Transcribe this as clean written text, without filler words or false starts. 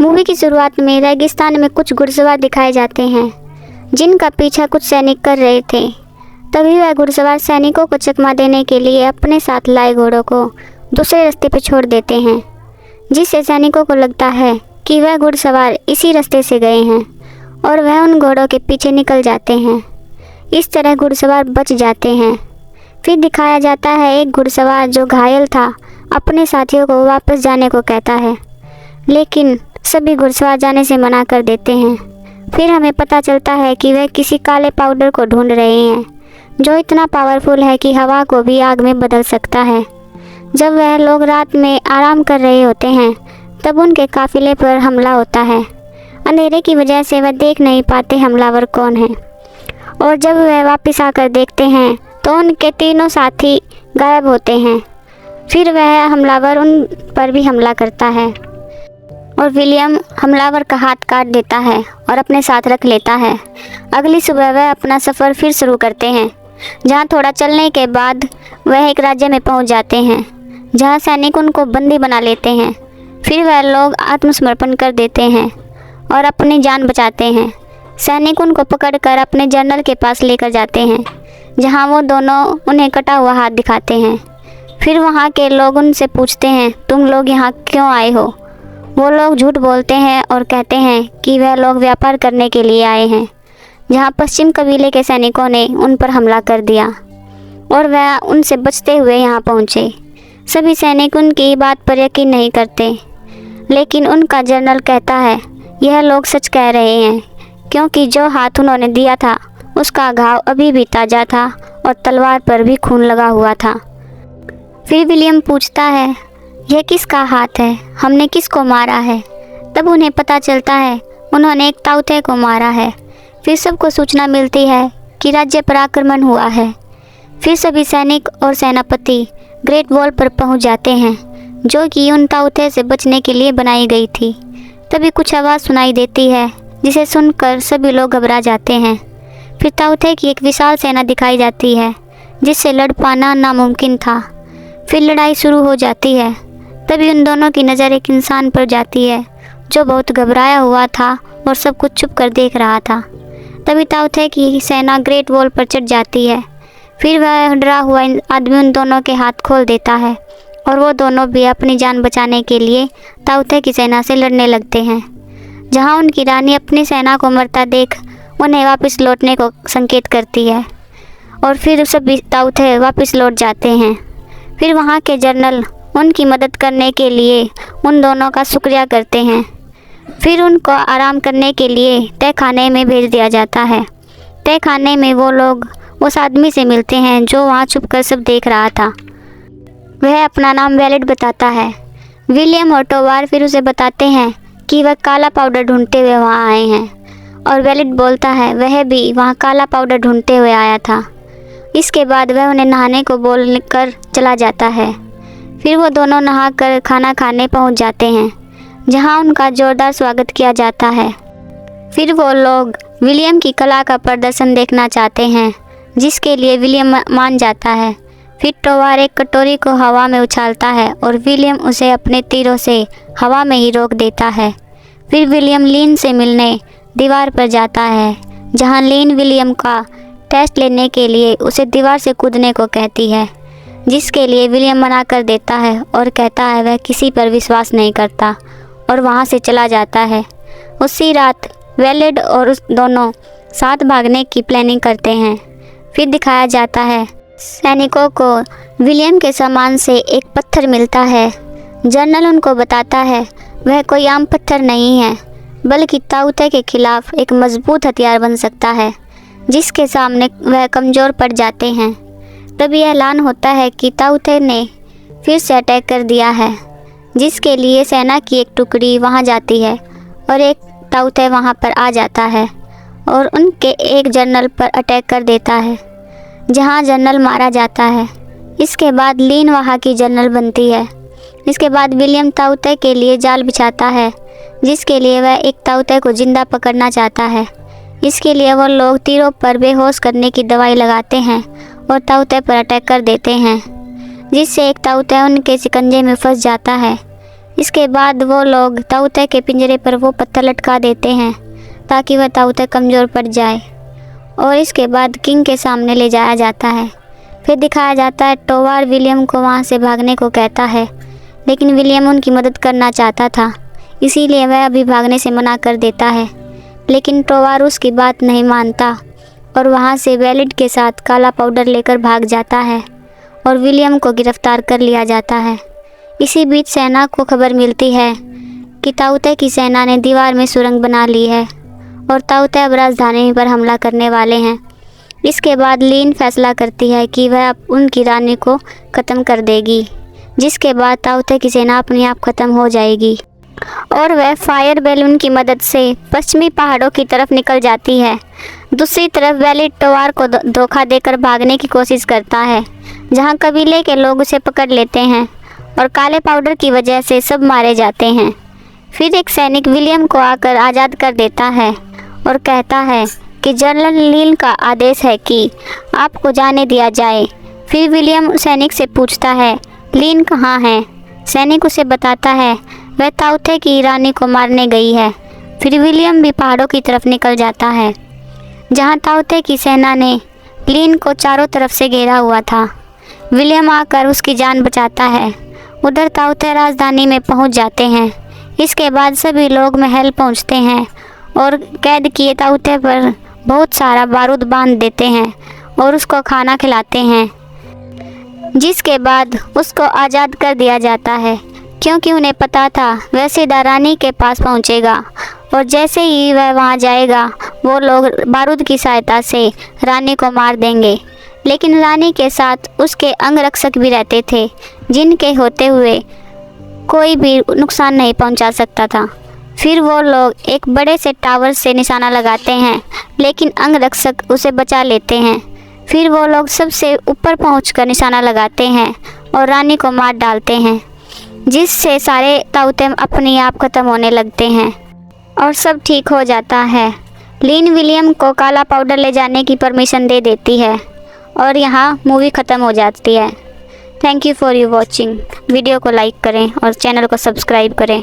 Movie की शुरुआत में रेगिस्तान में कुछ घुड़सवार दिखाए जाते हैं जिनका पीछा कुछ सैनिक कर रहे थे। तभी वह घुड़सवार सैनिकों को चकमा देने के लिए अपने साथ लाए घोड़ों को दूसरे रास्ते पर छोड़ देते हैं, जिससे सैनिकों को लगता है कि वह घुड़सवार इसी रास्ते से गए हैं और वह उन घोड़ों के पीछे निकल जाते हैं। इस तरह घुड़सवार बच जाते हैं। फिर दिखाया जाता है एक घुड़सवार जो घायल था अपने साथियों को वापस जाने को कहता है, लेकिन सभी घुड़सवार जाने से मना कर देते हैं। फिर हमें पता चलता है कि वह किसी काले पाउडर को ढूंढ रहे हैं जो इतना पावरफुल है कि हवा को भी आग में बदल सकता है। जब वह लोग रात में आराम कर रहे होते हैं तब उनके काफिले पर हमला होता है। अंधेरे की वजह से वह देख नहीं पाते हमलावर कौन है, और जब वह वापस आकर देखते हैं तो उनके तीनों साथी गायब होते हैं। फिर वह हमलावर उन पर भी हमला करता है और विलियम हमलावर का हाथ काट देता है और अपने साथ रख लेता है। अगली सुबह वह अपना सफ़र फिर शुरू करते हैं, जहां थोड़ा चलने के बाद वह एक राज्य में पहुंच जाते हैं जहां सैनिक उनको बंदी बना लेते हैं। फिर वह लोग आत्मसमर्पण कर देते हैं और अपनी जान बचाते हैं। सैनिक उनको पकड़कर अपने जनरल के पास लेकर जाते हैं, जहां वो दोनों उन्हें कटा हुआ हाथ दिखाते हैं। फिर वहां के लोग उनसे पूछते हैं, तुम लोग यहाँ क्यों आए हो? वो लोग झूठ बोलते हैं और कहते हैं कि वह लोग व्यापार करने के लिए आए हैं, जहां पश्चिम कबीले के सैनिकों ने उन पर हमला कर दिया और वह उनसे बचते हुए यहाँ पहुँचे। सभी सैनिक उनकी बात पर यकीन नहीं करते, लेकिन उनका जनरल कहता है यह लोग सच कह रहे हैं, क्योंकि जो हाथ उन्होंने दिया था उसका घाव अभी भी ताज़ा था और तलवार पर भी खून लगा हुआ था। फिर विलियम पूछता है, यह किसका हाथ है? हमने किसको मारा है? तब उन्हें पता चलता है उन्होंने एक ताउते को मारा है। फिर सबको सूचना मिलती है कि राज्य पर आक्रमण हुआ है। फिर सभी सैनिक और सेनापति ग्रेट वॉल पर पहुंच जाते हैं, जो कि उन ताउते से बचने के लिए बनाई गई थी। तभी कुछ आवाज़ सुनाई देती है, जिसे सुनकर सभी लोग घबरा जाते हैं। फिर ताउते की एक विशाल सेना दिखाई जाती है, जिससे लड़ पाना नामुमकिन था। फिर लड़ाई शुरू हो जाती है। तभी उन दोनों की नज़र एक इंसान पर जाती है, जो बहुत घबराया हुआ था और सब कुछ छुप कर देख रहा था। तभी ताउते की सेना ग्रेट वॉल पर चढ़ जाती है। फिर वह डरा हुआ आदमी उन दोनों के हाथ खोल देता है और वो दोनों भी अपनी जान बचाने के लिए ताउते की सेना से लड़ने लगते हैं, जहां उनकी रानी अपनी सेना को मरता देख उन्हें वापस लौटने को संकेत करती है और फिर सभी ताउते वापस लौट जाते हैं। फिर वहां के जनरल उनकी मदद करने के लिए उन दोनों का शुक्रिया करते हैं। फिर उनको आराम करने के लिए तहखाने में भेज दिया जाता है। तहखाने में वो लोग उस आदमी से मिलते हैं जो वहाँ छुपकर सब देख रहा था। वह अपना नाम वैलेट बताता है। विलियम और टोवार फिर उसे बताते हैं कि वह काला पाउडर ढूंढते हुए वहाँ आए हैं, और वैलेट बोलता है वह भी वहाँ काला पाउडर ढूंढते हुए आया था। इसके बाद वह उन्हें नहाने को बोलकर चला जाता है। फिर वो दोनों नहाकर खाना खाने पहुँच जाते हैं, जहाँ उनका जोरदार स्वागत किया जाता है। फिर वो लोग विलियम की कला का प्रदर्शन देखना चाहते हैं, जिसके लिए विलियम मान जाता है। फिर टोवार एक कटोरी को हवा में उछालता है और विलियम उसे अपने तीरों से हवा में ही रोक देता है। फिर विलियम लीन से मिलने दीवार पर जाता है, जहां लीन विलियम का टेस्ट लेने के लिए उसे दीवार से कूदने को कहती है, जिसके लिए विलियम मना कर देता है और कहता है वह किसी पर विश्वास नहीं करता और वहां से चला जाता है। उसी रात वैलेट और उस दोनों साथ भागने की प्लानिंग करते हैं। फिर दिखाया जाता है सैनिकों को विलियम के सामान से एक पत्थर मिलता है। जनरल उनको बताता है वह कोई आम पत्थर नहीं है, बल्कि ताउते के खिलाफ एक मजबूत हथियार बन सकता है, जिसके सामने वह कमज़ोर पड़ जाते हैं। तभी ऐलान होता है कि ताउते ने फिर से अटैक कर दिया है, जिसके लिए सेना की एक टुकड़ी वहां जाती है और एक ताउते वहां पर आ जाता है और उनके एक जनरल पर अटैक कर देता है, जहां जनरल मारा जाता है। इसके बाद लीन वहां की जनरल बनती है। इसके बाद विलियम ताउते के लिए जाल बिछाता है, जिसके लिए वह एक ताउते को जिंदा पकड़ना चाहता है। इसके लिए वो लोग तीरों पर बेहोश करने की दवाई लगाते हैं और ताउते पर अटैक कर देते हैं, जिससे एक ताउते उनके शिकंजे में फंस जाता है। इसके बाद वो लोग ताऊते के पिंजरे पर वो पत्थर लटका देते हैं ताकि वह ताऊते कमज़ोर पड़ जाए और इसके बाद किंग के सामने ले जाया जाता है। फिर दिखाया जाता है टोवार विलियम को वहाँ से भागने को कहता है, लेकिन विलियम उनकी मदद करना चाहता था, इसीलिए वह अभी भागने से मना कर देता है। लेकिन टोवार उसकी बात नहीं मानता और वहाँ से वेलिड के साथ काला पाउडर लेकर भाग जाता है और विलियम को गिरफ्तार कर लिया जाता है। इसी बीच सेना को खबर मिलती है कि ताऊते की सेना ने दीवार में सुरंग बना ली है और ताऊते अब राजधानी पर हमला करने वाले हैं। इसके बाद लीन फैसला करती है कि वह उनकी रानी को ख़त्म कर देगी, जिसके बाद ताऊते की सेना अपने आप ख़त्म हो जाएगी और वह फायर बैलून की मदद से पश्चिमी पहाड़ों की तरफ निकल जाती है। दूसरी तरफ वेलिड टोवार को धोखा देकर भागने की कोशिश करता है, जहां कबीले के लोग उसे पकड़ लेते हैं और काले पाउडर की वजह से सब मारे जाते हैं। फिर एक सैनिक विलियम को आकर आज़ाद कर देता है और कहता है कि जनरल लीन का आदेश है कि आपको जाने दिया जाए। फिर विलियम सैनिक से पूछता है लीन कहाँ है। सैनिक उसे बताता है वह ताऊते की रानी को मारने गई है। फिर विलियम भी पहाड़ों की तरफ निकल जाता है, जहां ताऊते की सेना ने लीन को चारों तरफ से घेरा हुआ था। विलियम आकर उसकी जान बचाता है। उधर ताऊते राजधानी में पहुंच जाते हैं। इसके बाद सभी लोग महल पहुंचते हैं और कैद किए ताऊते पर बहुत सारा बारूद बांध देते हैं और उसको खाना खिलाते हैं, जिसके बाद उसको आज़ाद कर दिया जाता है, क्योंकि उन्हें पता था वह सीधा रानी के पास पहुंचेगा और जैसे ही वह वहां जाएगा वो लोग बारूद की सहायता से रानी को मार देंगे। लेकिन रानी के साथ उसके अंगरक्षक भी रहते थे, जिनके होते हुए कोई भी नुकसान नहीं पहुंचा सकता था। फिर वो लोग एक बड़े से टावर से निशाना लगाते हैं, लेकिन अंगरक्षक उसे बचा लेते हैं। फिर वो लोग सबसे ऊपर पहुंचकर निशाना लगाते हैं और रानी को मार डालते हैं, जिससे सारे ताऊते अपने आप ख़त्म होने लगते हैं और सब ठीक हो जाता है। लीन विलियम को काला पाउडर ले जाने की परमिशन दे देती है और यहाँ मूवी ख़त्म हो जाती है। Thank you for you watching. Video को लाइक करें और चैनल को सब्सक्राइब करें।